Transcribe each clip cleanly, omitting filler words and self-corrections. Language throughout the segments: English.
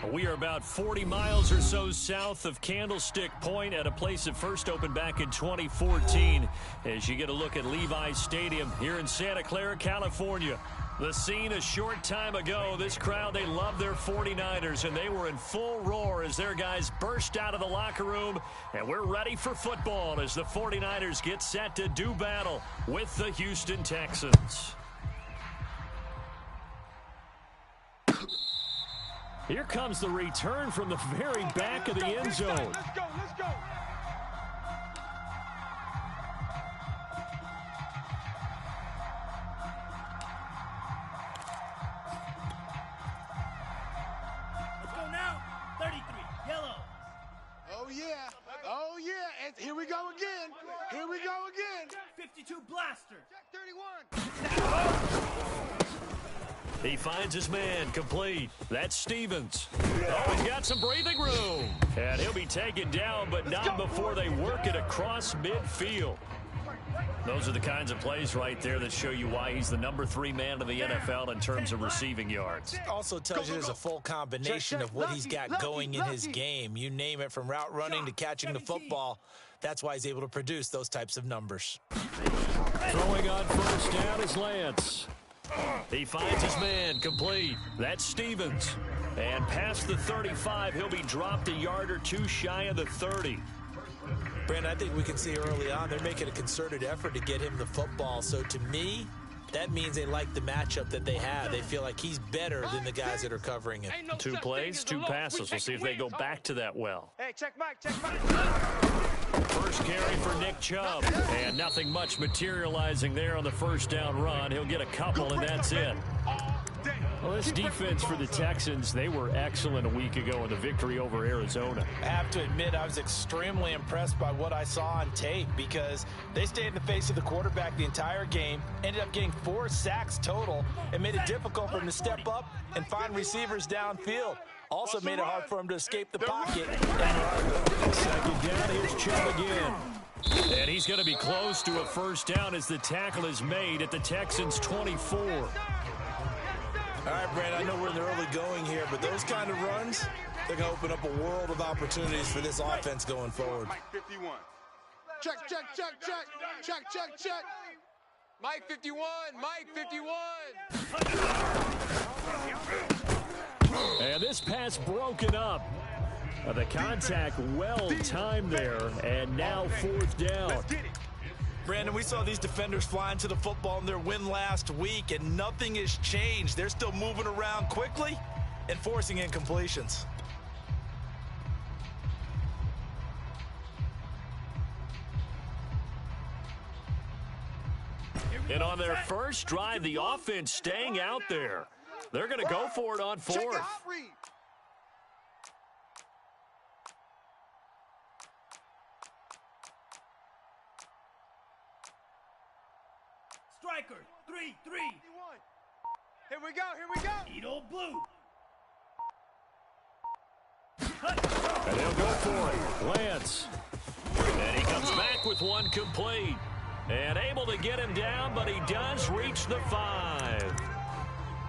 We are about 40 miles or so south of Candlestick Point at a place that first opened back in 2014 as you get a look at Levi's Stadium here in Santa Clara, California. The scene a short time ago, this crowd, they love their 49ers, and they were in full roar as their guys burst out of the locker room, and we're ready for football as the 49ers get set to do battle with the Houston Texans. Here comes the return from the very back of the end zone. Let's go, let's go. Let's go now. 33, yellow. Oh, yeah. Oh, yeah. And here we go again. Here we go again. 52 blaster. Check 31. He finds his man, complete. That's Stevens. Oh, he's got some breathing room. And he'll be taken down, but not before they work it across midfield. Those are the kinds of plays right there that show you why he's the number 3 man in the NFL in terms of receiving yards. Also tells you there's a full combination of what he's got going in his game. You name it, from route running to catching the football. That's why he's able to produce those types of numbers. Throwing on first down is Lance. He finds his man, complete. That's Stevens. And past the 35, he'll be dropped a yard or two shy of the 30. Brandon, I think we can see early on they're making a concerted effort to get him the football. So to me, that means they like the matchup that they have. They feel like he's better than the guys that are covering him. 2 plays, 2 passes. We'll see if they go back to that well. Hey, check back, check back. First carry for Nick Chubb. And nothing much materializing there on the first down run. He'll get a couple, and that's it. Well, this defense for the Texans, they were excellent a week ago in the victory over Arizona. I have to admit, I was extremely impressed by what I saw on tape because they stayed in the face of the quarterback the entire game, ended up getting 4 sacks total, and made it difficult for him to step up and find receivers downfield. Also made it hard for him to escape the pocket. Second down, here's Chubb again. And he's going to be close to a first down as the tackle is made at the Texans' 24. All right, Brandon, I know we're in the early going here, but those kind of runs, they're going to open up a world of opportunities for this offense going forward. Mike 51. Check, check, check, check. Check, check, check. Mike 51. Mike 51. And this pass broken up. The contact well timed there, and now 4th down. Brandon, we saw these defenders flying to the football in their win last week, and nothing has changed. They're still moving around quickly and forcing incompletions. And on their first drive, the offense staying out there. They're going to go for it on 4th. Striker, 3-3. Here we go, here we go. Edo blue. And he'll go for it. Lance. And he comes back with one complete. And able to get him down, but he does reach the 5.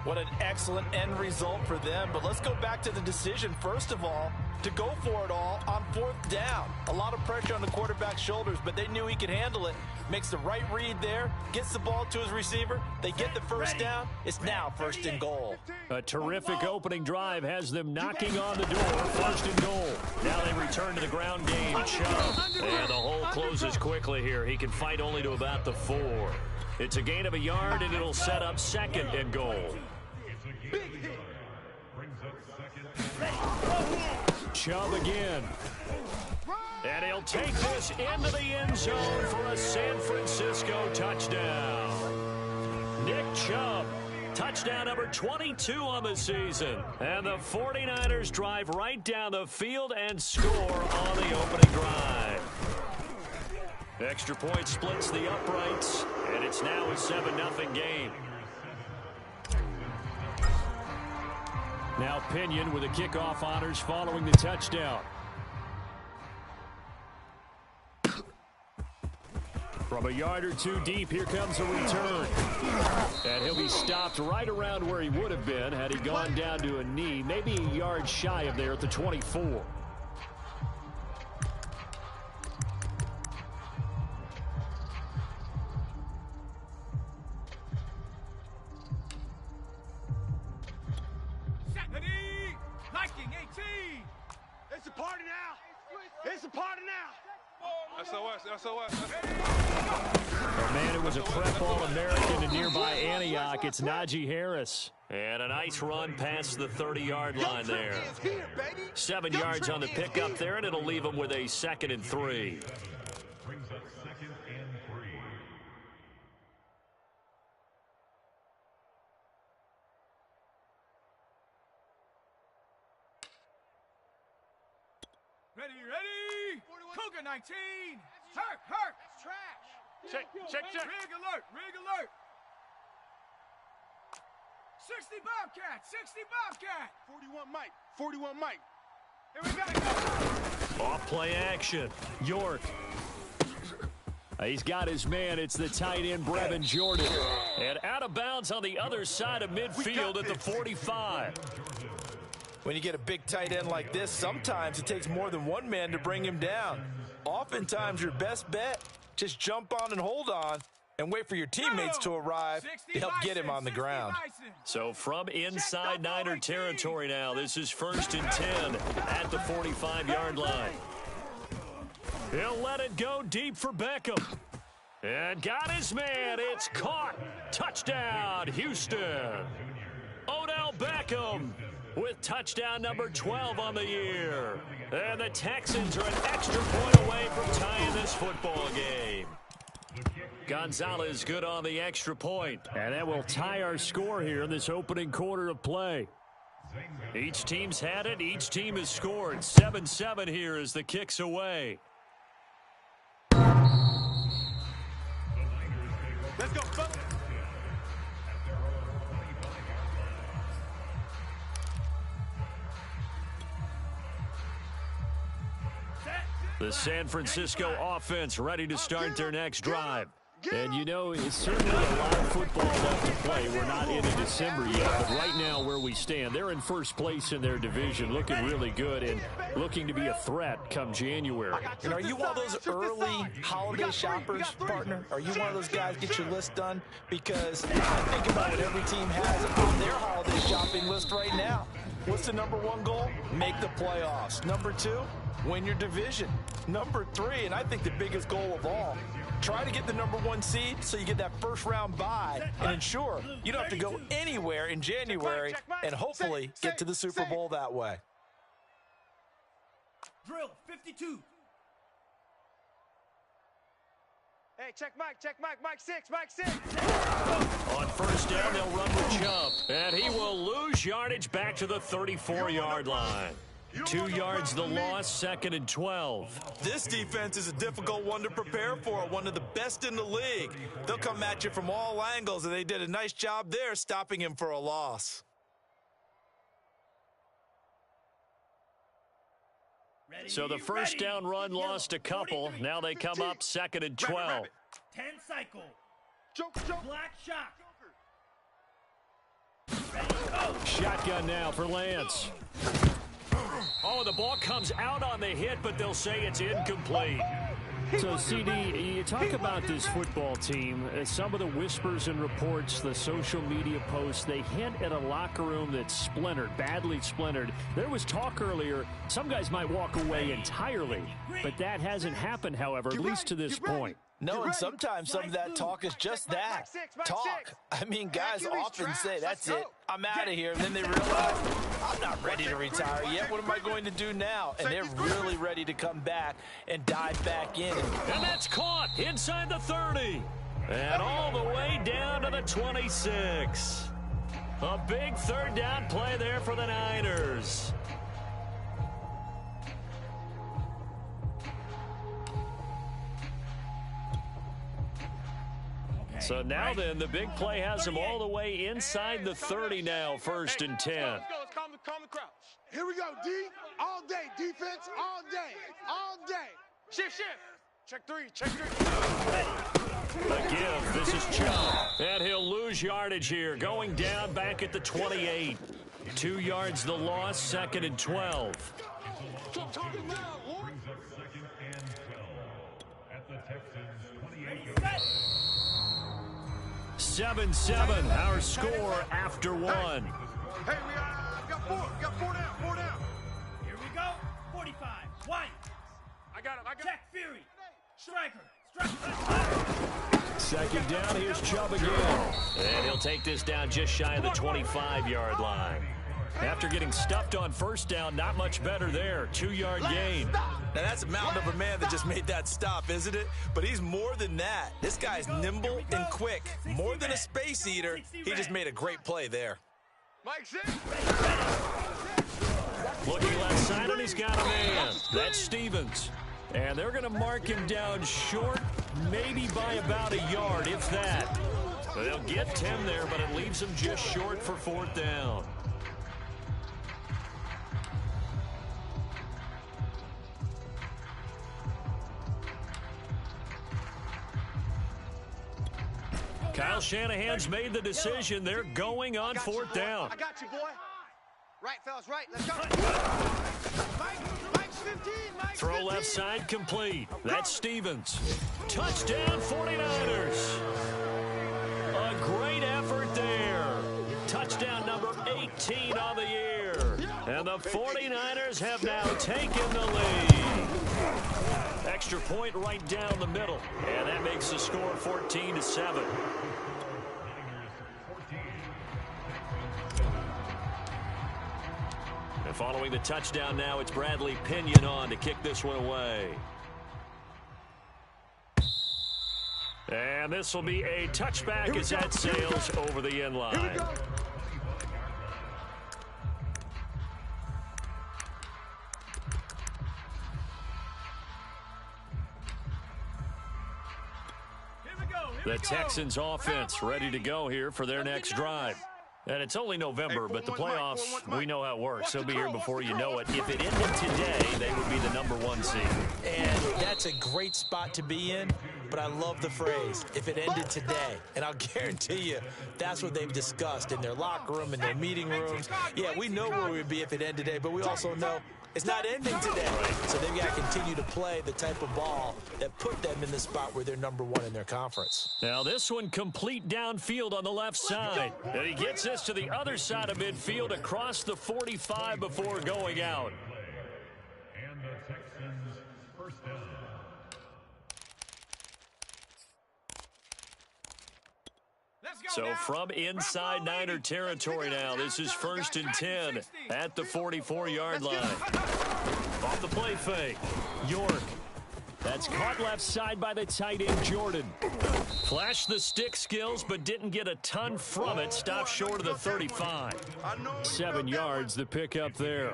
What an excellent end result for them. But let's go back to the decision, first of all, to go for it all on 4th down. A lot of pressure on the quarterback's shoulders, but they knew he could handle it. Makes the right read there, gets the ball to his receiver. They get the first down. It's now 1st and goal. A terrific opening drive has them knocking on the door. 1st and goal. Now they return to the ground game. Chubb. And the hole closes quickly here. He can fight only to about the 4. It's a gain of a yard, and it'll set up 2nd and goal. Chubb again. And he'll take this into the end zone for a San Francisco touchdown. Nick Chubb, touchdown number 22 on the season. And the 49ers drive right down the field and score on the opening drive. Extra point splits the uprights, and it's now a 7-0 game. Now Pinion with the kickoff honors following the touchdown. From a yard or two deep, here comes a return. And he'll be stopped right around where he would have been had he gone down to a knee, maybe a yard shy of there at the 24. It's a party now. It's a party now. SOS. A man who was a prep All-American in nearby Antioch, it's Najee Harris. And a nice run past the 30-yard line there. 7 yards on the pickup there, and it'll leave him with a 2nd and 3. Ready. Cougar 19. Hurt. Trash. Check. Rig alert. 60 Bobcat. 41 Mike. Here we go. Off play action. York. He's got his man. It's the tight end, Brevin Jordan. And out of bounds on the other side of midfield at the 45. When you get a big tight end like this, sometimes it takes more than one man to bring him down. Oftentimes, your best bet, just jump on and hold on and wait for your teammates to arrive to help get him on the ground. So from inside Niner territory now, this is 1st and 10 at the 45-yard line. He'll let it go deep for Beckham. And got his man. It's caught. Touchdown, Houston. Odell Beckham with touchdown number 12 on the year. And the Texans are an extra point away from tying this football game. Gonzalez good on the extra point. And that will tie our score here in this opening quarter of play. Each team's had it. Each team has scored. 7-7 here as the kick's away. Let's go, folks. The San Francisco offense ready to start their next drive. And, you know, it's certainly a lot of football left to play. We're not into December yet, but right now where we stand, they're in first place in their division, looking really good and looking to be a threat come January. And are you one of those early holiday shoppers, partner? Are you one of those guys get your list done? Because I think about what every team has on their holiday shopping list right now. What's the number 1 goal? Make the playoffs. Number 2, win your division. Number 3, and I think the biggest goal of all, try to get the number 1 seed so you get that first round bye and ensure you don't have to go anywhere in January and hopefully get to the Super Bowl that way. Drill 52. Hey, check Mike 6. On first down, they'll run with Chubb. And he will lose yardage back to the 34-yard line. 2 yards the loss, 2nd and 12. This defense is a difficult one to prepare for, one of the best in the league. They'll come at you from all angles, and they did a nice job there stopping him for a loss. So the first down run lost a couple. Now they come up 2nd and 12. 10 cycle. Joke. Black shot. Shotgun now for Lance. Oh, the ball comes out on the hit, but they'll say it's incomplete. So, CD, you talk about this football team. Some of the whispers and reports, the social media posts, they hint at a locker room that's splintered, badly splintered. There was talk earlier, some guys might walk away entirely, but that hasn't happened, however, at least to this point. No, and sometimes some of that talk is just that, talk. I mean, guys often say, that's it, I'm out of here, and then they realize, I'm not ready to retire yet, what am I going to do now? And they're really ready to come back and dive back in. And that's caught inside the 30. And all the way down to the 26. A big third down play there for the Niners. So now then, the big play has them all the way inside the 30 now, 1st and 10. Let's calm the crowd. Here we go, D. All day. Defense, all day. Shift. Check three. Check three. A give. This is Chubb. And he'll lose yardage here. Going down back at the 28. 2 yards the loss. 2nd and 12. 7-7. Our score after 1. Hey, we got 4. We got 4 down. 4 down. Here we go. 45. White. I got him. Check Fury. Striker. 2nd down. Here's Chubb again. And he'll take this down just shy of the 25-yard line. After getting stuffed on 1st down, not much better there. 2-yard gain. Now, that's a mountain of a man that just made that stop, isn't it? But he's more than that. This guy's nimble and quick. More than a space eater. He just made a great play there. Mike 6. Looking left side, and he's got a man. That's Stevens. And they're going to mark him down short, maybe by about a yard, if that. They'll get 10 there, but it leaves him just short for 4th down. Kyle Shanahan's made the decision. They're going on 4th down. I got you, boy. Right, fellas, right. Let's go. Mike's 15. Mike's Throw 15. left side complete. That's Stevens. Touchdown 49ers. A great effort there. Touchdown number 18 on the year. And the 49ers have now taken the lead. Extra point right down the middle. And that makes the score 14-7. And following the touchdown now, it's Bradley Pinion on to kick this one away. And this will be a touchback as that sails over the end line. The Texans offense ready to go here for their next drive. And it's only November, but the playoffs, we know how it works. They'll be here before you know it. If it ended today, they would be the #1 seed. And that's a great spot to be in, but I love the phrase, if it ended today. And I'll guarantee you, that's what they've discussed in their locker room, in their meeting rooms. Yeah, we know where we'd be if it ended today, but we also know it's not ending today. So they've got to continue to play the type of ball that put them in the spot where they're #1 in their conference. Now this one complete downfield on the left side. And he gets this to the other side of midfield across the 45 before going out. And the Texans first down. So from inside Niner territory now, this is 1st and 10 at the 44-yard line. Off the play fake, York. That's caught left side by the tight end, Jordan. Flashed the stick skills, but didn't get a ton from it. Stopped short of the 35. 7 yards, the pickup there.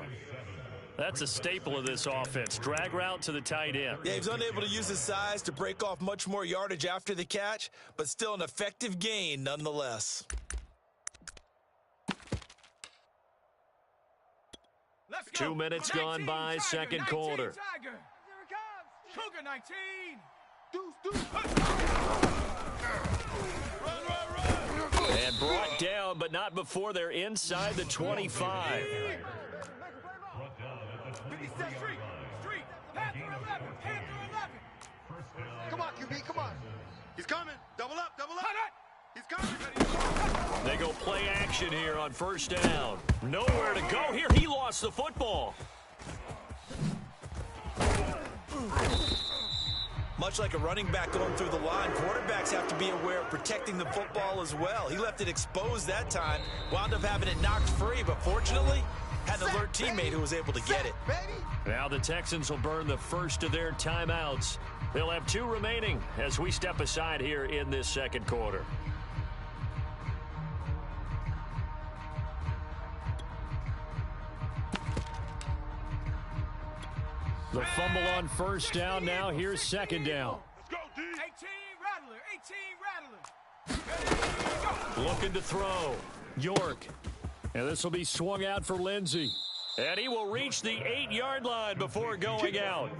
That's a staple of this offense. Drag route to the tight end. Yeah, he was unable to use his size to break off much more yardage after the catch, but still an effective gain nonetheless. Let's go. 2 minutes 19, gone by, Tiger, second 19, quarter. Tiger. Cougar 19. And brought down, but not before they're inside the 25. Come on, QB, come on. He's coming. Double up. He's coming. They go play action here on 1st down. Nowhere to go here. He lost the football. Much like a running back going through the line, quarterbacks have to be aware of protecting the football as well. He left it exposed that time, wound up having it knocked free, but fortunately had an alert teammate who was able to get it. Now the Texans will burn the first of their timeouts. They'll have 2 remaining as we step aside here in this second quarter. The fumble on 1st down. Now here's 2nd down. 18 Rattler. Looking to throw. York. And this will be swung out for Lindsey. And he will reach the 8-yard line before going out.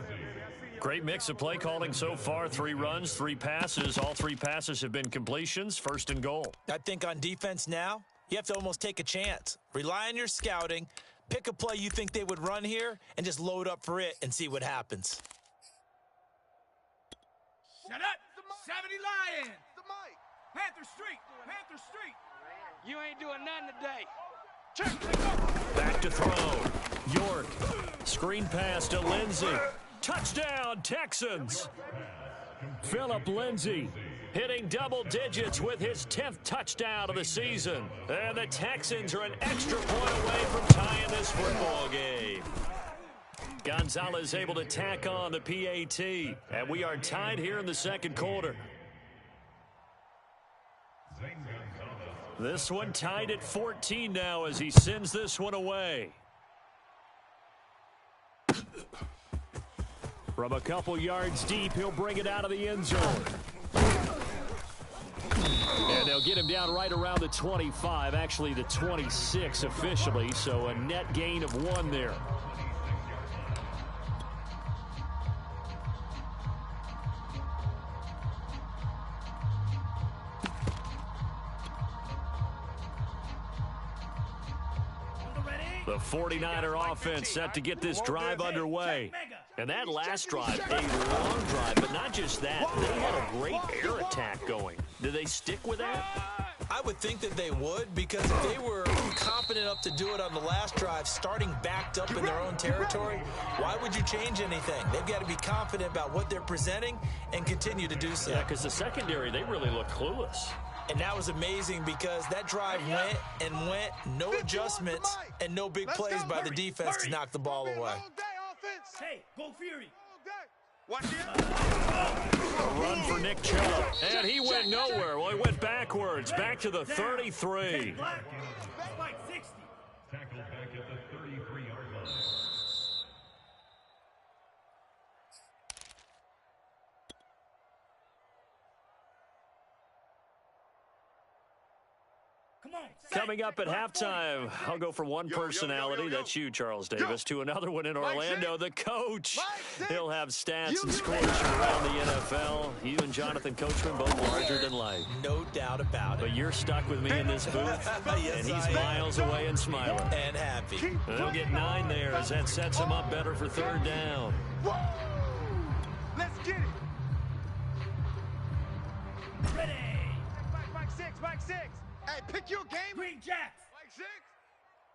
Great mix of play calling so far. 3 runs, 3 passes. All 3 passes have been completions. First and goal. I think on defense now, you have to almost take a chance. Rely on your scouting. Pick a play you think they would run here and just load up for it and see what happens. Shut up! 70 Lions! Panther Street! Panther Street! You ain't doing nothing today. Back to throw. York. Screen pass to Lindsey. Touchdown, Texans. Phillip Lindsey hitting double digits with his 10th touchdown of the season. And the Texans are an extra point away from tying this football game. Gonzalez able to tack on the PAT. And we are tied here in the second quarter. This one tied at 14 now as he sends this one away. From a couple yards deep, he'll bring it out of the end zone. And they'll get him down right around the 25, actually the 26 officially, so a net gain of 1 there. The 49er offense set to get this drive underway. And that last drive, a long drive, but not just that. They had a great air attack going. Did they stick with that? I would think that they would, because if they were confident enough to do it on the last drive, starting backed up in their own territory, why would you change anything? They've got to be confident about what they're presenting and continue to do so. Yeah, because the secondary, they really look clueless. And that was amazing because that drive went and went, no adjustments, and no big plays by the defense to knock the ball away. Hey, go Fury! Watch it. A run for Nick Chubb. And he went nowhere. Well, he went backwards, back to the 33. Spike 60. Tackled back at the 33-yard line. Come on. Coming up at halftime, I'll go from one personality, that's you, Charles Davis, to another one in Orlando, the coach. He'll have stats and scores from around the NFL. You and Jonathan Coachman both larger than life. No doubt about it. But you're stuck with me in this booth, and he's miles away and smiling. And happy. And he'll get 9 there as that sets him up better for 3rd down. Let's get it. Ready. Mike 6. Hey, pick your game. Green Jacks.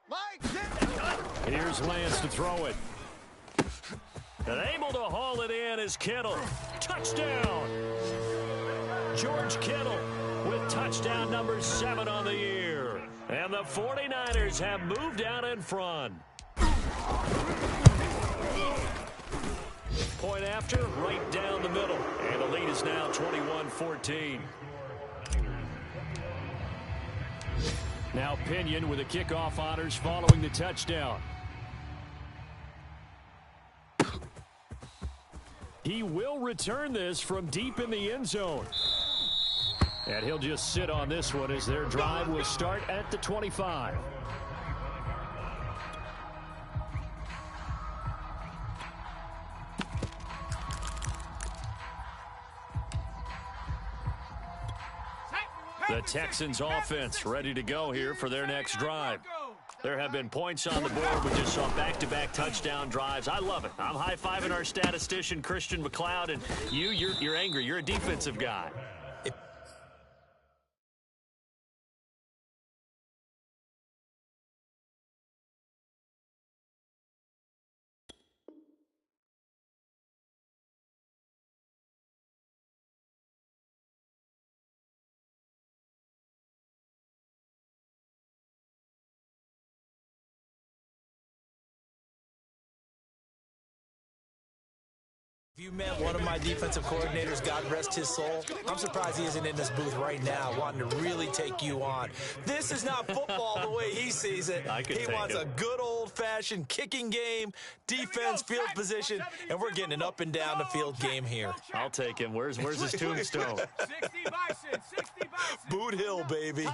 Mike 6. Here's Lance to throw it. And able to haul it in is Kittle. Touchdown! George Kittle with touchdown number 7 on the year. And the 49ers have moved out in front. Point after, right down the middle. And the lead is now 21-14. Now Pinion with the kickoff honors following the touchdown. He will return this from deep in the end zone. And he'll just sit on this one as their drive will start at the 25. The Texans offense ready to go here for their next drive. There have been points on the board. We just saw back-to-back touchdown drives. I love it. I'm high-fiving our statistician, Christian McLeod, and you're angry. You're a defensive guy. If you met one of my defensive coordinators, God rest his soul, I'm surprised he isn't in this booth right now wanting to really take you on. This is not football the way he sees it. He wants a good old-fashioned kicking game, defense, field position, and we're getting an up and down the field game here. I'll take him. Where's his tombstone? 60 Bison. 60 Bison. Boot Hill, baby.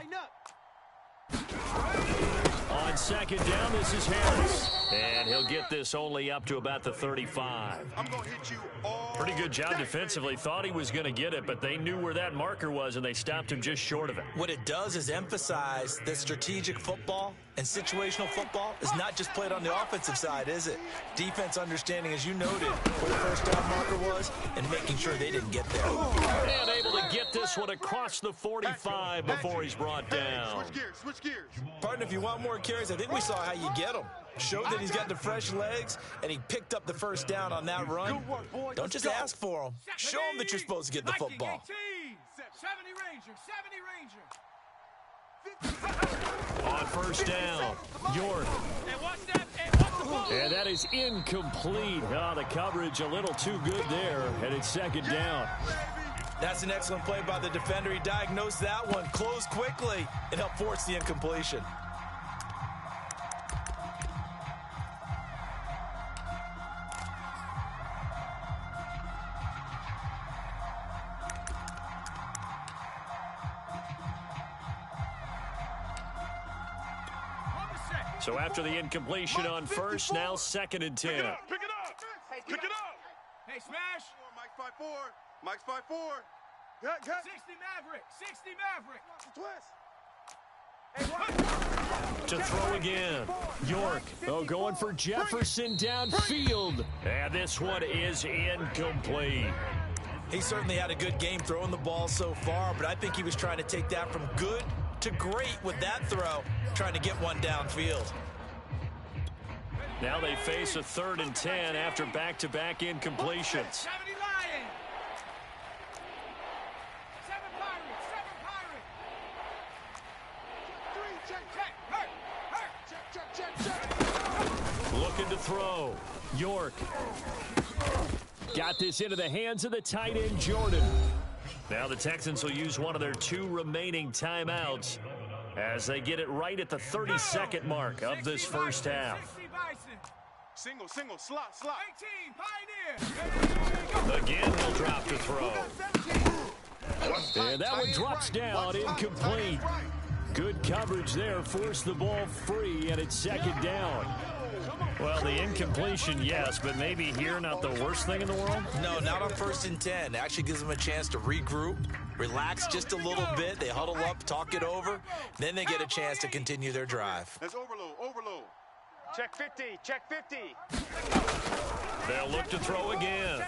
On second down, this is Harris. And he'll get this only up to about the 35. I'm going to hit you all Pretty good job day, defensively. baby. Thought he was going to get it, but they knew where that marker was, and they stopped him just short of it. What it does is emphasize that strategic football and situational football is not just played on the offensive side, is it? Defense understanding, as you noted, where the first down marker was and making sure they didn't get there. And able to get this one across the 45 before he's brought down. Switch gears, switch gears. Partner, if you want more carries, I think we saw how you get them. Showed that he's got the fresh legs, and he picked up the first down on that run. Don't just ask for them. Show them that you're supposed to get the football. 70 Ranger, 70 Ranger. On first down, York. And watch that, and watch the ball. And that is incomplete. Oh, the coverage a little too good there, and it's second down. That's an excellent play by the defender. He diagnosed that one, closed quickly, and helped force the incompletion. So after the incompletion on first, now second and 10. Pick it up. Pick it up. Hey, Smash. Mike's 5'4". Mike's 5'4". 60 Maverick, 60 Maverick. To throw again, York. Oh, going for Jefferson downfield. And this one is incomplete. He certainly had a good game throwing the ball so far, but I think he was trying to take that from good to great with that throw, trying to get one downfield. Now they face a 3rd and 10 after back-to-back incompletions. 70 Lions. 7 Pirates, 7 Pirates. Check. Looking to throw. York. Got this into the hands of the tight end, Jordan. Now the Texans will use one of their 2 remaining timeouts as they get it right at the 32nd mark of this first half. Single, slot. 18 Pioneer. Again, he'll drop to throw. And that one drops down, incomplete. Good coverage there, forced the ball free, and it's second down. Well, the incompletion, yes, but maybe here not the worst thing in the world? No, not on 1st and 10. Actually gives them a chance to regroup, relax just a little bit. They huddle up, talk it over. Then they get a chance to continue their drive. That's overload. Check 50, check 50. They'll look to throw again.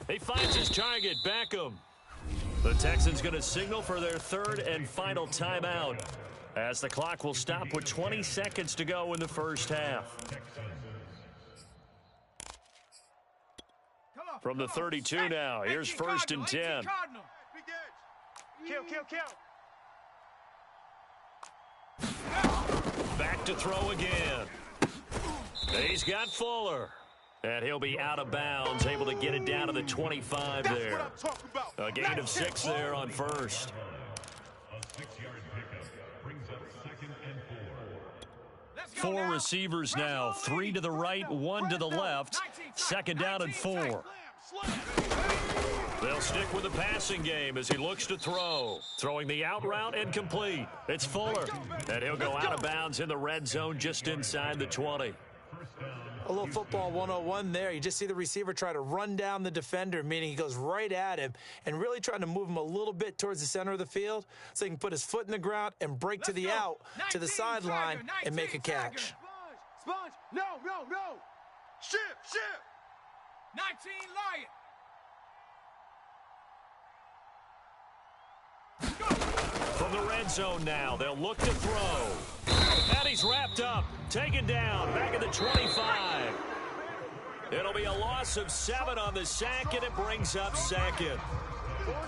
He finds his target, Beckham. The Texans going to signal for their 3rd and final timeout, as the clock will stop with 20 seconds to go in the first half. From the 32 now, here's 1st and 10. Kill. Back to throw again. He's got Fuller. And he'll be out of bounds, able to get it down to the 25 there. A gain of 6 there on first. A 6-yard pickup brings up 2nd and 4. 4 receivers now, 3 to the right, 1 to the left. Second down and 4. They'll stick with the passing game as he looks to throw. Throwing the out route and complete. It's Fuller. And he'll go out of bounds in the red zone just inside the 20. A little football 101 there. You just see the receiver try to run down the defender, meaning he goes right at him and really trying to move him a little bit towards the center of the field so he can put his foot in the ground and break to the out, to the sideline, and make a catch. Sponge, no. Shift. 19 Lion. From the red zone now, they'll look to throw. And he's wrapped up, taken down, back at the 25. It'll be a loss of 7 on the sack, and it brings up 2nd.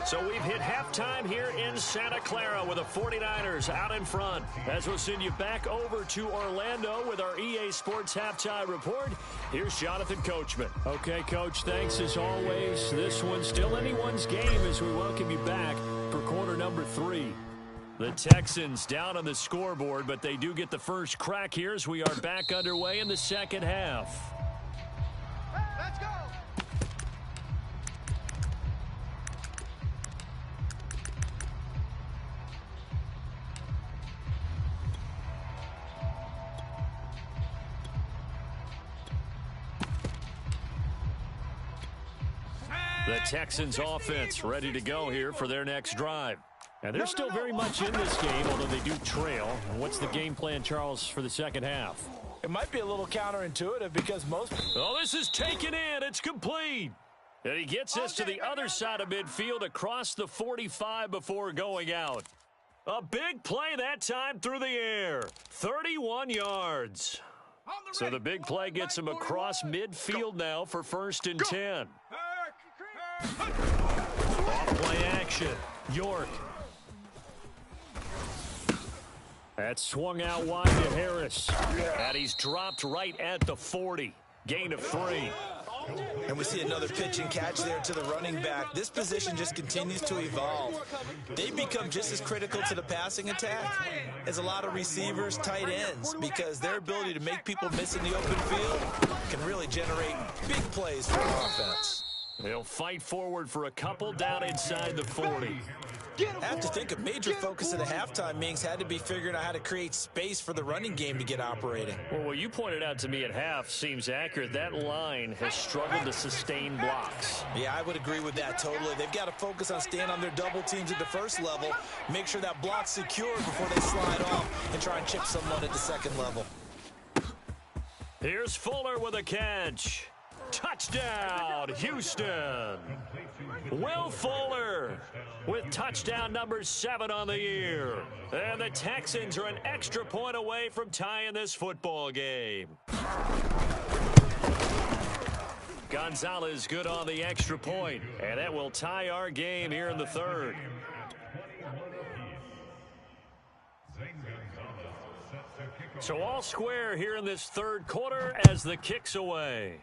So we've hit halftime here in Santa Clara with the 49ers out in front. As we'll send you back over to Orlando with our EA Sports Halftime Report, here's Jonathan Coachman. Okay, Coach, thanks as always. This one's still anyone's game as we welcome you back for quarter number 3. The Texans down on the scoreboard, but they do get the first crack here as we are back underway in the second half. Let's go. The Texans offense ready to go here for their next drive. And they're still very much in this game, although they do trail. What's the game plan, Charles, for the second half? It might be a little counterintuitive because most... Oh, this is taken in. It's complete. And he gets this to the other side of midfield across the 45 before going out. A big play that time through the air. 31 yards. So the big play gets him across midfield now for 1st and 10. Off play action. York. That's swung out wide to Harris. And he's dropped right at the 40. Gain of 3. And we see another pitch and catch there to the running back. This position just continues to evolve. They become just as critical to the passing attack as a lot of receivers, tight ends, because their ability to make people miss in the open field can really generate big plays for the offense. They'll fight forward for a couple down inside the 40. I have to think a major focus of the halftime meetings had to be figuring out how to create space for the running game to get operating. Well, what you pointed out to me at half seems accurate. That line has struggled to sustain blocks. Yeah, I would agree with that totally. They've got to focus on staying on their double teams at the first level, make sure that block's secure before they slide off and try and chip someone at the second level. Here's Fuller with a catch. Touchdown, Houston. Will Fuller with touchdown number 7 on the year. And the Texans are an extra point away from tying this football game. Gonzalez good on the extra point, and that will tie our game here in the 3rd. So all square here in this 3rd quarter as the kick's away.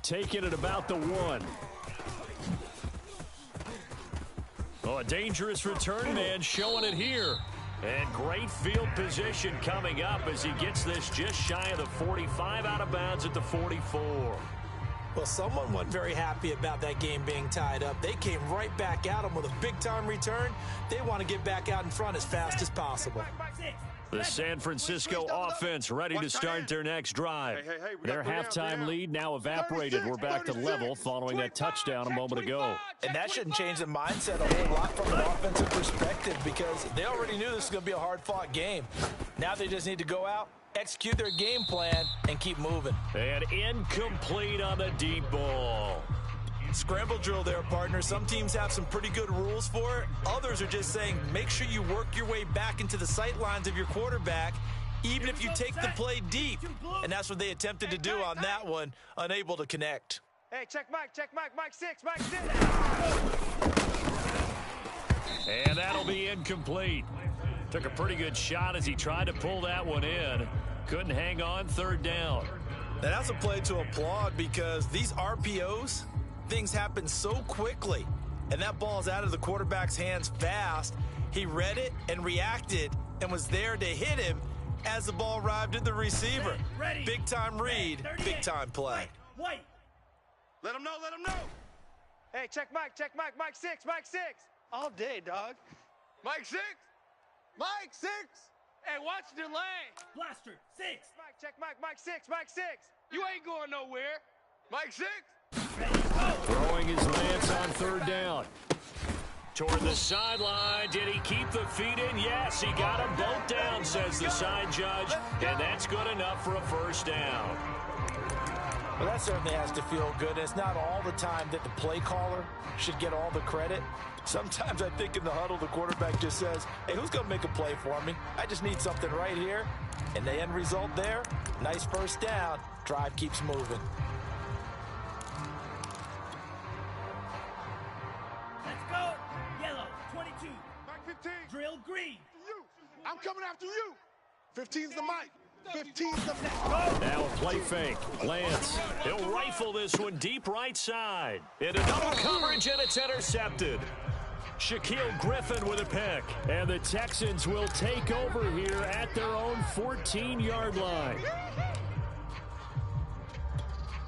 Taking it about the 1. Oh, a dangerous return man showing it here. And great field position coming up as he gets this just shy of the 45 out of bounds at the 44. Well, someone wasn't very happy about that game being tied up. They came right back at him with a big-time return. They want to get back out in front as fast as possible. The San Francisco offense ready to start their next drive. Their halftime lead now evaporated. We're back to level following that touchdown a moment ago. And that shouldn't change the mindset a whole lot from an offensive perspective because they already knew this was going to be a hard-fought game. Now they just need to go out, execute their game plan, and keep moving. And incomplete on the deep ball. Scramble drill there, partner. Some teams have some pretty good rules for it. Others are just saying make sure you work your way back into the sight lines of your quarterback, even if you take the play deep. And that's what they attempted to do on that one, unable to connect. Hey, check Mike, Mike 6, Mike 6. And that'll be incomplete. Took a pretty good shot as he tried to pull that one in. Couldn't hang on, 3rd down. Now that's a play to applaud because these RPOs, things happen so quickly. And that ball's out of the quarterback's hands fast. He read it and reacted and was there to hit him as the ball arrived at the receiver. Big time read, big time play. White. Let him know, let him know. Hey, check Mike, Mike 6, Mike 6. All day, dog. Mike 6. Mike 6. Hey, watch the lane. Blaster, 6. Mike, check Mike 6, Mike 6. You ain't going nowhere. Mike 6. Throwing his lance on 3rd down. Toward the sideline. Did he keep the feet in? Yes, he got them both down, says the side judge. And that's good enough for a 1st down. Well, that certainly has to feel good. It's not all the time that the play caller should get all the credit. Sometimes I think in the huddle, the quarterback just says, hey, who's going to make a play for me? I just need something right here. And the end result there, nice 1st down. Drive keeps moving. Let's go. Yellow, 22. Mike 15. Drill green. You. I'm coming after you. 15's the Mike. 15's the Mike. Now a play fake. Lance. He'll rifle this one deep right side. Into double coverage, and it's intercepted. Shaquille Griffin with a pick. And the Texans will take over here at their own 14-yard line.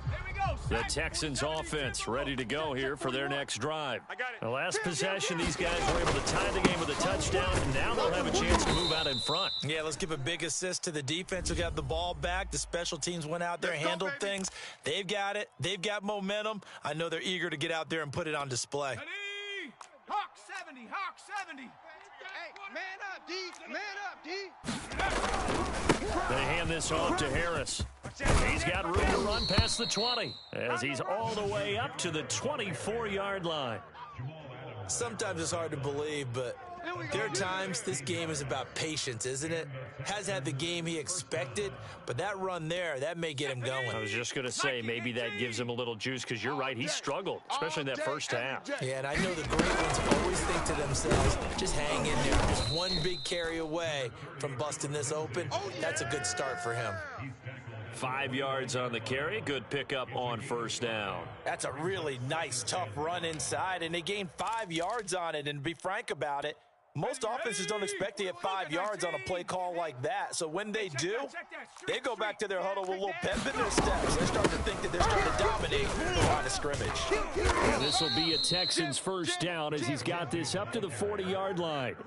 There we go. The Texans offense ready to go here for their next drive. The last possession, these guys were able to tie the game with a touchdown, and now they'll have a chance to move out in front. Yeah, let's give a big assist to the defense who got the ball back. The special teams went out there and handled things. They've got it. They've got momentum. I know they're eager to get out there and put it on display. Hawk 70, Hawk 70. Hey, man up, D. They hand this off to Harris. He's got room to run past the 20 as he's all the way up to the 24-yard line. Sometimes it's hard to believe, but there are times this game is about patience, isn't it? Has had the game he expected, but that run there, that may get him going. I was just going to say maybe that gives him a little juice because you're right, he struggled, especially in that first half. Yeah, and I know the great ones always think to themselves, just hang in there. Just one big carry away from busting this open. That's a good start for him. 5 yards on the carry. Good pickup on first down. That's a really nice, tough run inside, and they gained 5 yards on it. And to be frank about it, most offenses don't expect to get 5 yards on a play call like that. So when they do, they go back to their huddle with a little pep in their steps. They start to think that they're starting to dominate the line of scrimmage. And this will be a Texans first down as he's got this up to the 40-yard line.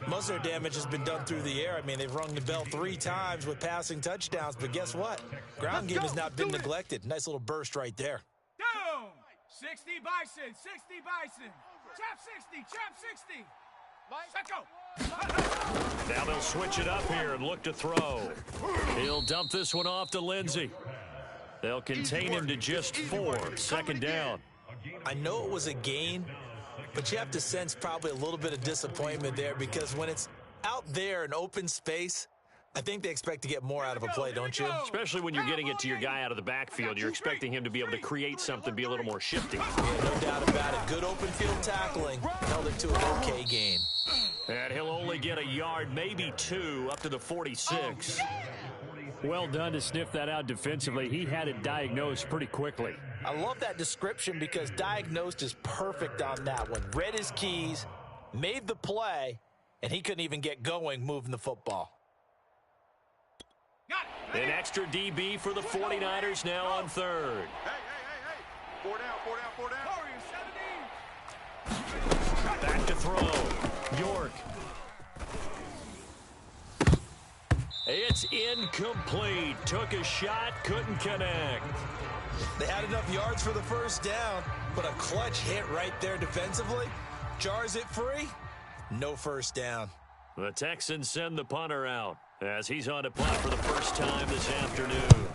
Most of their damage has been done through the air. I mean, they've rung the bell 3 times with passing touchdowns, but guess what? Ground game has not been neglected. Nice little burst right there. Down. 60 Bison, 60 Bison. Trap 60, trap 60. Secco. Now they'll switch it up here and look to throw. He'll dump this one off to Lindsey. They'll contain him to just 4. Second down. I know it was a gain, but you have to sense probably a little bit of disappointment there because when it's out there in open space, I think they expect to get more out of a play, don't you? Especially when you're getting it to your guy out of the backfield. You're expecting him to be able to create something, be a little more shifty. Yeah, no doubt about it. Good open field tackling. Held it to an okay gain. And he'll only get a yard, maybe 2, up to the 46. Well done to sniff that out defensively. He had it diagnosed pretty quickly. I love that description because diagnosed is perfect on that one. Read his keys, made the play, and he couldn't even get going moving the football. An extra DB for the 49ers now on third. Hey. 4 down. Back to throw. York. It's incomplete. Took a shot, couldn't connect. They had enough yards for the first down, but a clutch hit right there defensively. Jars it free. No first down. The Texans send the punter out as he's on to punt for the first time this afternoon.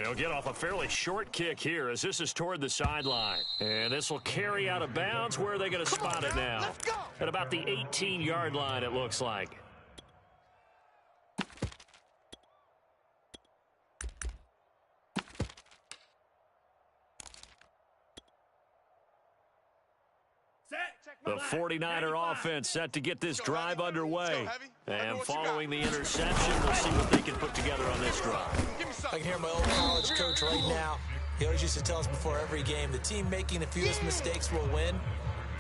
He'll get off a fairly short kick here as this is toward the sideline. And this will carry out of bounds. Where are they going to spot it now? At about the 18-yard line, it looks like. The 49er offense set to get this drive underway. And following the interception, we'll see what they can put together on this drive. I can hear my old college coach right now. He always used to tell us before every game, the team making the fewest mistakes will win.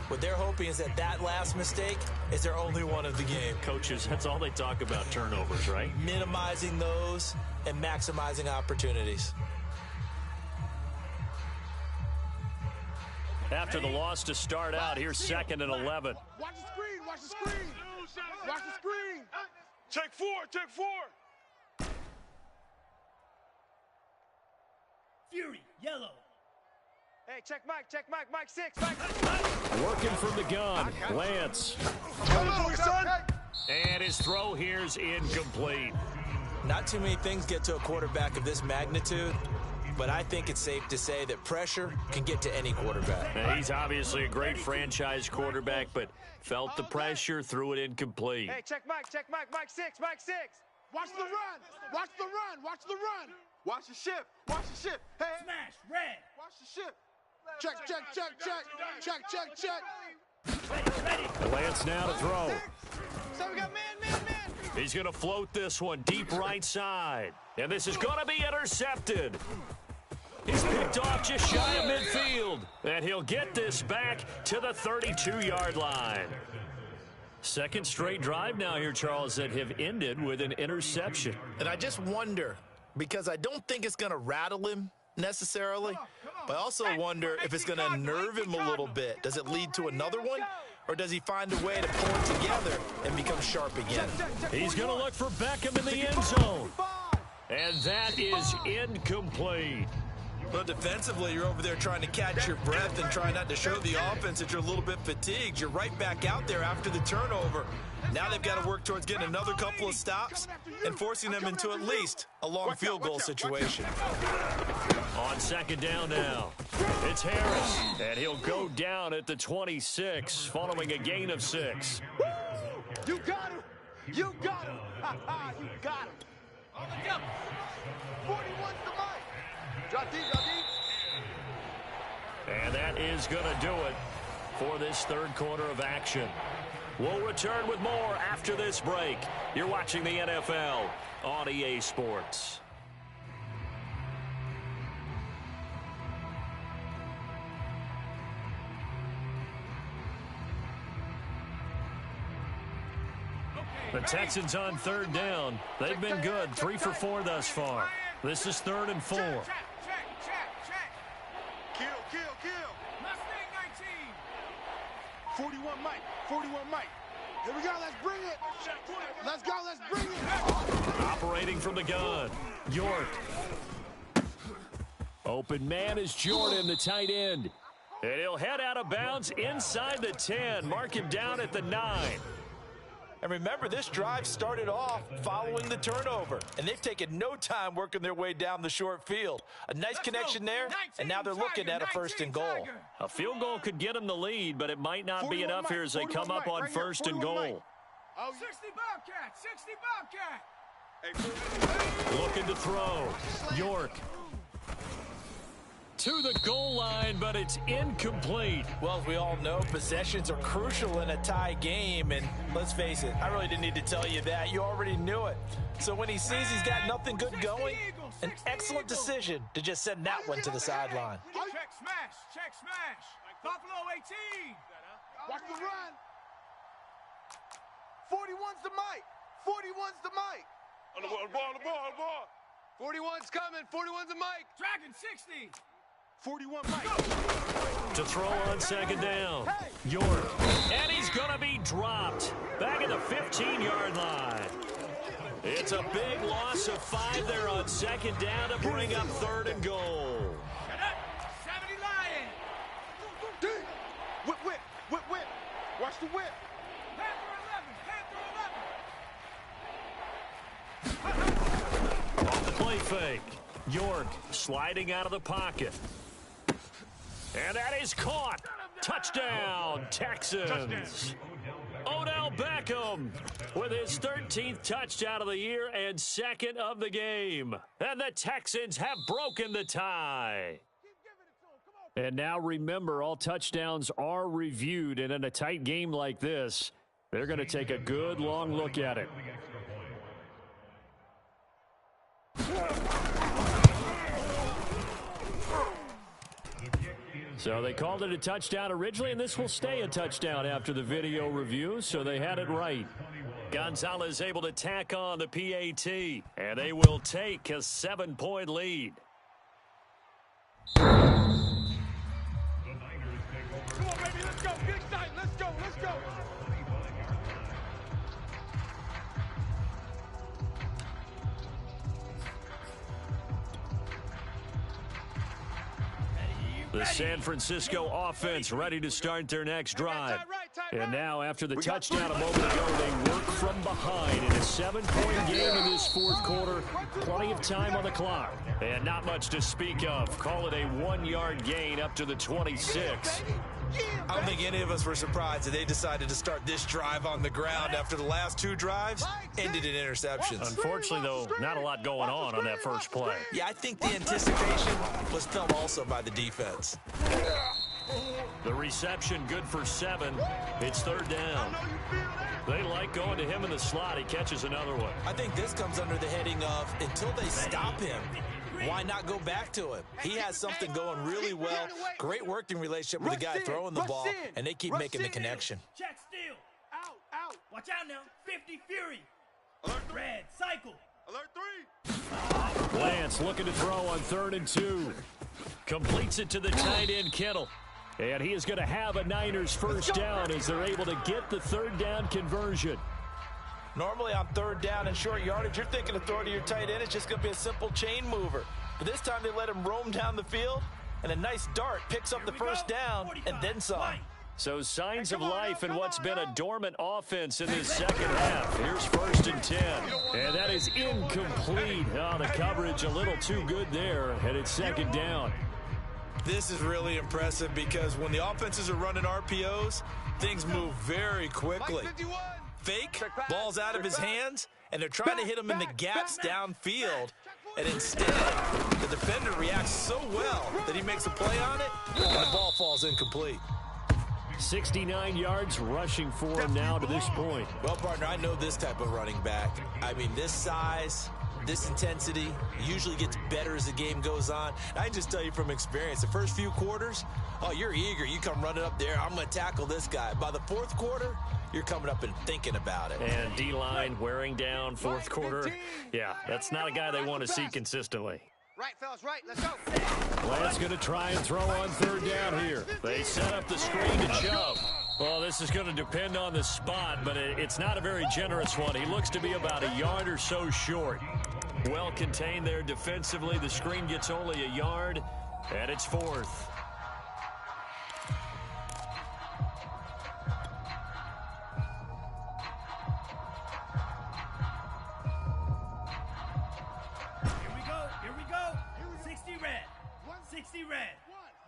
What they're hoping is that that last mistake is their only one of the game. Coaches, that's all they talk about, turnovers, right? Minimizing those and maximizing opportunities. After the loss to start out, here's 2nd and 11. Watch the screen. Watch the screen. Check 4. Fury, yellow. Hey, check Mike 6. Working from the gun, Lance. Come on, son. And his throw here's incomplete. Not too many things get to a quarterback of this magnitude, but I think it's safe to say that pressure can get to any quarterback. Now, he's obviously a great franchise quarterback, but felt the pressure, threw it incomplete. Hey, check Mike 6. Watch the run. Watch the ship. Hey. Smash, red. Watch the ship. Check. Ready. Lance now to throw. So we got man. He's going to float this one deep right side. And this is going to be intercepted. He's picked off just shy of midfield. And he'll get this back to the 32-yard line. Second straight drive now here, Charles, that have ended with an interception. And I just wonder, because I don't think it's going to rattle him, necessarily, but I also wonder if it's going to unnerve him a little bit. Does it lead to another one, or does he find a way to pull it together and become sharp again? He's going to look for Beckham in the end zone. And that is incomplete. Well, defensively, you're over there trying to catch your breath and try not to show the offense that you're a little bit fatigued. You're right back out there after the turnover. Now they've got to work towards getting another couple of stops and forcing them into at least a long field goal situation. On second down now, it's Harris, and he'll go down at the 26 following a gain of 6. You got him! You got him! You got him! On the jump! 41's the mic! Drop deep, drop deep! And that is going to do it for this third quarter of action. We'll return with more after this break. You're watching the NFL on EA Sports. The Texans on third down. They've been good, 3 for 4 thus far. This is 3rd and 4. Check. Kill. Mustang 19. 41 Mike. Here we go, let's bring it. Let's go, let's bring it. Operating from the gun, York. Open man is Jordan, the tight end. And he'll head out of bounds inside the 10. Mark him down at the 9. And remember, this drive started off following the turnover, and they've taken no time working their way down the short field. A nice connection there, and now they're looking at a 1st and goal. A field goal could get them the lead, but it might not be enough here as they come up on 1st and goal. 60 Bobcat. Looking to throw. York. To the goal line, but it's incomplete. Well, as we all know, possessions are crucial in a tie game, and let's face it, I really didn't need to tell you that. You already knew it. So when he sees he's got nothing good going, an excellent decision to just send that one to the sideline. Check smash. Buffalo 18. Watch the run. 41's the mic. On the ball. 41's coming. 41's a mic. Dragon 60. 41 Mike. To throw on second down. York. And he's going to be dropped. Back at the 15-yard line. It's a big loss of 5 there on second down to bring up 3rd and goal. 70 Lion. Whip. Watch the whip. Panther 11. On the play fake. York sliding out of the pocket. And that is caught. Touchdown, Texans. Odell Beckham with his 13th touchdown of the year and 2nd of the game. And the Texans have broken the tie. And now remember, all touchdowns are reviewed, and in a tight game like this, they're going to take a good long look at it. So they called it a touchdown originally, and this will stay a touchdown after the video review, so they had it right. Gonzalez able to tack on the PAT, and they will take a 7-point lead. Come on, baby, let's go. Big night, let's go. The San Francisco offense ready to start their next drive. And now, after the touchdown a moment ago, they work from behind in a 7-point game in this 4th quarter. Plenty of time on the clock. And not much to speak of. Call it a 1-yard gain up to the 26. I don't think any of us were surprised that they decided to start this drive on the ground after the last 2 drives ended in interceptions. Unfortunately, though, not a lot going on that first play. Yeah, I think the anticipation was felt also by the defense. The reception good for 7. It's 3rd down. They like going to him in the slot. He catches another one. I think this comes under the heading of until they stop him, why not go back to him? He has something going really well. Great working relationship with the guy throwing the ball, and they keep making the connection. Check steal. Out. Watch out now. 50 Fury. Red, cycle. Alert 3. Lance looking to throw on 3rd and 2. Completes it to the tight end, Kittle. And he is going to have a Niners first down as they're able to get the 3rd down conversion. Normally on 3rd down and short yardage, you're thinking of throwing to your tight end. It's just going to be a simple chain mover. But this time they let him roam down the field, and a nice dart picks up the first down and then some. So signs of life in what's been a dormant offense in this second half. Here's 1st and 10. And that is incomplete. Oh, the coverage a little too good there, and it's 2nd down. This is really impressive because when the offenses are running RPOs, things move very quickly. Fake, ball's out of his hands, and they're trying to hit him in the gaps downfield. And instead, the defender reacts so well that he makes a play on it, and the ball falls incomplete. 69 yards rushing for him now to this point. Well, partner, I know this type of running back. I mean, this size, this intensity usually gets better as the game goes on. I can just tell you from experience, the first few quarters, oh, you're eager. You come running up there, I'm going to tackle this guy. By the 4th quarter, you're coming up and thinking about it. And D-line wearing down 4th quarter. Yeah, that's not a guy they want to see consistently. Right, fellas, right. Let's go. Lance going to try and throw on 3rd down here. They set up the screen to Chubb. Well, this is going to depend on the spot, but it's not a very generous one. He looks to be about a yard or so short. Well contained there defensively. The screen gets only a yard, and it's 4th.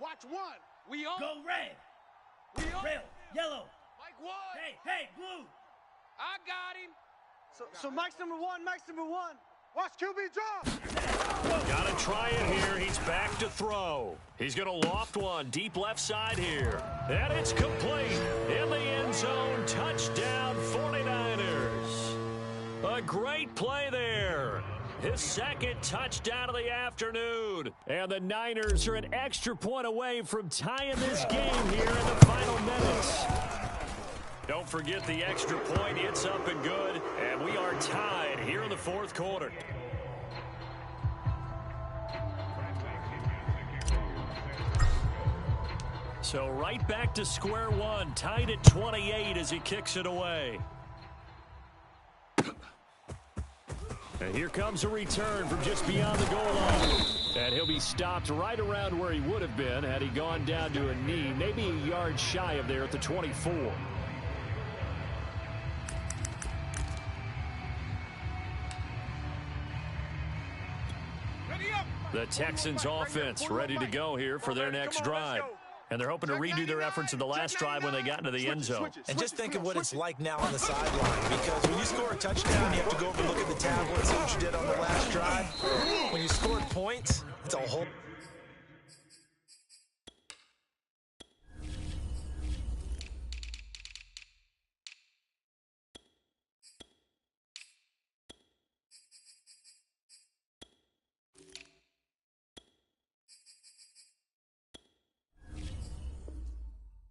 Watch 1. We on. Go red. We on. Red. Yellow. Mike 1. Hey, blue. I got him. So Mike's number 1. Mike's number 1. Watch QB drop. Got to try it here. He's back to throw. He's going to loft one deep left side here. And it's complete. In the end zone. Touchdown 49ers. A great play there. His 2nd touchdown of the afternoon. And the Niners are an extra point away from tying this game here in the final minutes. Don't forget the extra point. It's up and good. And we are tied here in the 4th quarter. So right back to square one. Tied at 28 as he kicks it away. And here comes a return from just beyond the goal line. And he'll be stopped right around where he would have been had he gone down to a knee, maybe a yard shy of there at the 24. The Texans offense ready to go here for their next drive. And they're hoping to redo their efforts in the last drive when they got into the end zone. And just think of what it's like now on the sideline, because when you score a touchdown, you have to go over and look at the tablet and see what you did on the last drive. When you scored points, it's a whole...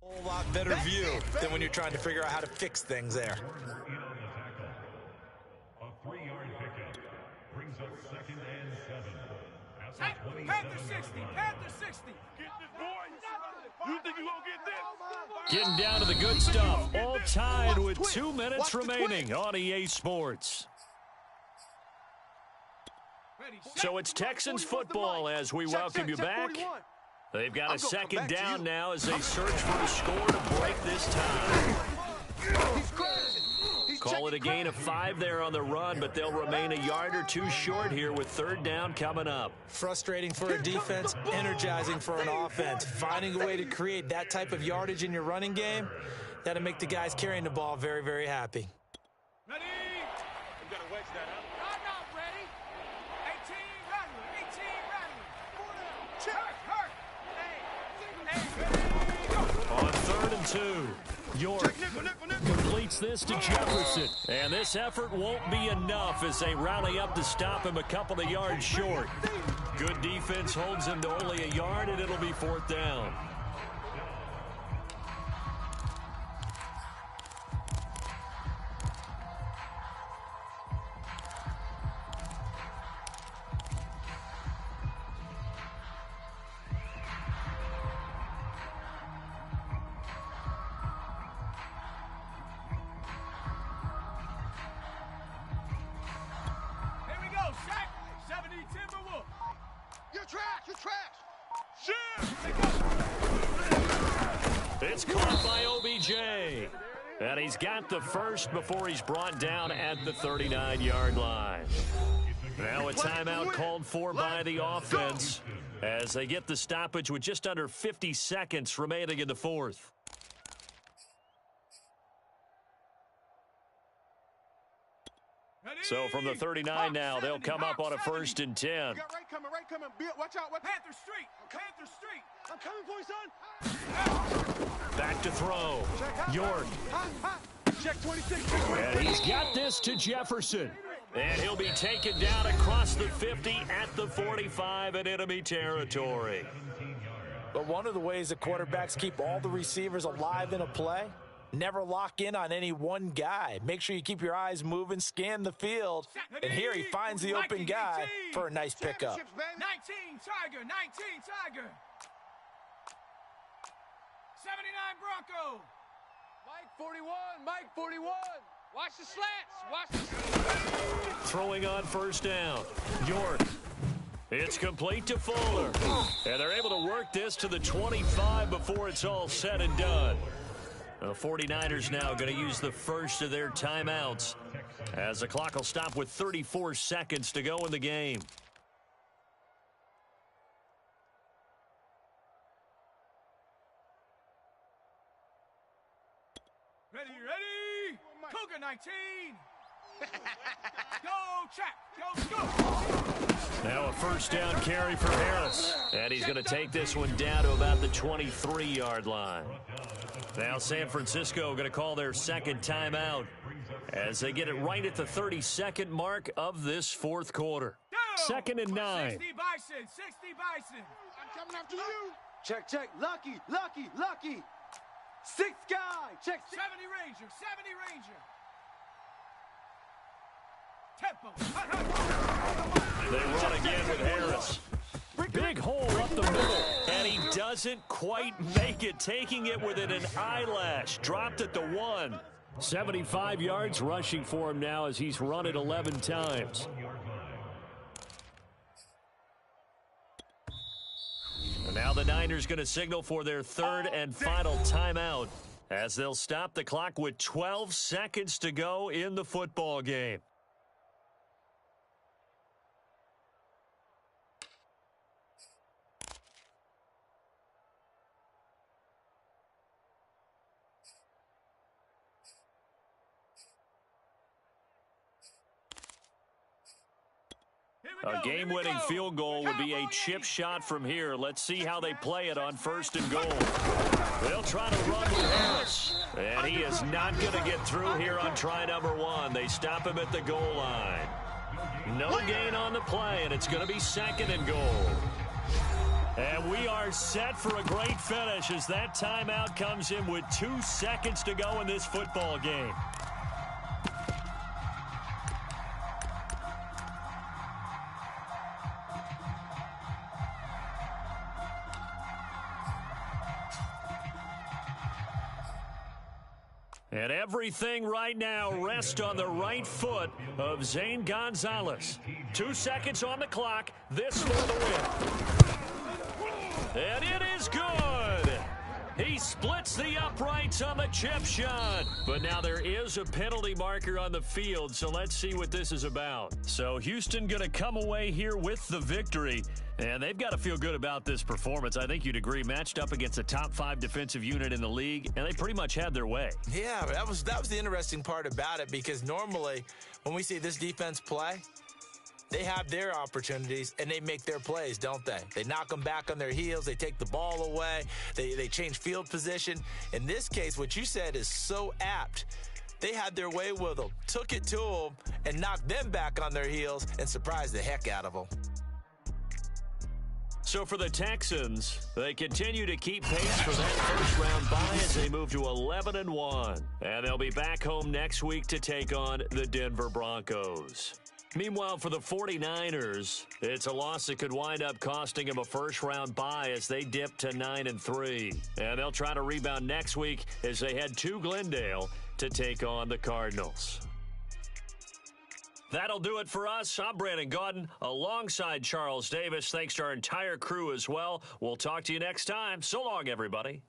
whole lot better view than when you're trying to figure out how to fix things there. A 3-yard pickup brings up 2nd and 7. Hey, Panther 60. Panther 60. Get this, boys. You think you gonna get this? Getting down to the good stuff. All tied with 2 minutes remaining on EA Sports. So it's Texans football as we welcome you back. They've got a 2nd down now as they search for a score to break this tie. Call it a gain of 5 there on the run, but they'll remain a yard or 2 short here with 3rd down coming up. Frustrating for a defense, energizing for an offense. Finding a way to create that type of yardage in your running game, that'll make the guys carrying the ball very, very happy. Ready? You gotta wedge that up. I'm not ready. 18 rattling. 18 rattling. On 3rd and 2, York completes this to Jefferson. And this effort won't be enough as they rally up to stop him a couple of yards short. Good defense holds him to only a yard, and it'll be 4th down. You're trash. It's caught by OBJ. And he's got the first before he's brought down at the 39-yard line. Now a timeout called for by the offense as they get the stoppage with just under 50 seconds remaining in the fourth. So from the 39 now, they'll come up on a 1st and 10. Right coming. Watch out. Panther Street. I'm coming for you, son. Back to throw. York. Check 26. And he's got this to Jefferson. And he'll be taken down across the 50 at the 45 in enemy territory. But one of the ways that quarterbacks keep all the receivers alive in a play, never lock in on any one guy. Make sure you keep your eyes moving, scan the field. And here he finds the open guy for a nice pickup. 19 Tiger. 19 Tiger. 79 Bronco. Mike 41. Watch the slants. Throwing on 1st down. York. It's complete to Fuller. And they're able to work this to the 25 before it's all said and done. The 49ers now going to use the first of their timeouts as the clock will stop with 34 seconds to go in the game. Ready. Cougar 19. Go, check. Go. Now a 1st down carry for Harris. And he's going to take this one down to about the 23-yard line. Now San Francisco going to call their 2nd timeout as they get it right at the 32nd mark of this 4th quarter. 2nd and 9. 60 Bison. I'm coming after you. Check. Lucky. 6th guy. Check. 70 Ranger. Tempo. They run again with Harris. Big hole up the middle, and he doesn't quite make it, taking it within an eyelash. Dropped at the 1. 75 yards rushing for him now as he's run it 11 times. And now the Niners going to signal for their 3rd and final timeout as they'll stop the clock with 12 seconds to go in the football game. A game-winning field goal would be a chip shot from here. Let's see how they play it on 1st and goal. They'll try to run with Harris. And he is not going to get through here on try number 1. They stop him at the goal line. No gain on the play, and it's going to be 2nd and goal. And we are set for a great finish as that timeout comes in with 2 seconds to go in this football game. And everything right now rests on the right foot of Zane Gonzalez. 2 seconds on the clock. This for the win. And it is good. He splits the uprights on the chip shot. But now there is a penalty marker on the field, so let's see what this is about. So Houston going to come away here with the victory. And they've got to feel good about this performance. I think you'd agree, matched up against a top 5 defensive unit in the league, and they pretty much had their way. Yeah, that was the interesting part about it, because normally when we see this defense play, they have their opportunities and they make their plays, don't they? They knock them back on their heels. They take the ball away. They change field position. In this case, what you said is so apt. They had their way with them, took it to them, and knocked them back on their heels and surprised the heck out of them. So for the Texans, they continue to keep pace for that first-round bye as they move to 11-1. And they'll be back home next week to take on the Denver Broncos. Meanwhile, for the 49ers, it's a loss that could wind up costing them a first-round bye as they dip to 9-3. And they'll try to rebound next week as they head to Glendale to take on the Cardinals. That'll do it for us. I'm Brandon Gaudin alongside Charles Davis. Thanks to our entire crew as well. We'll talk to you next time. So long, everybody.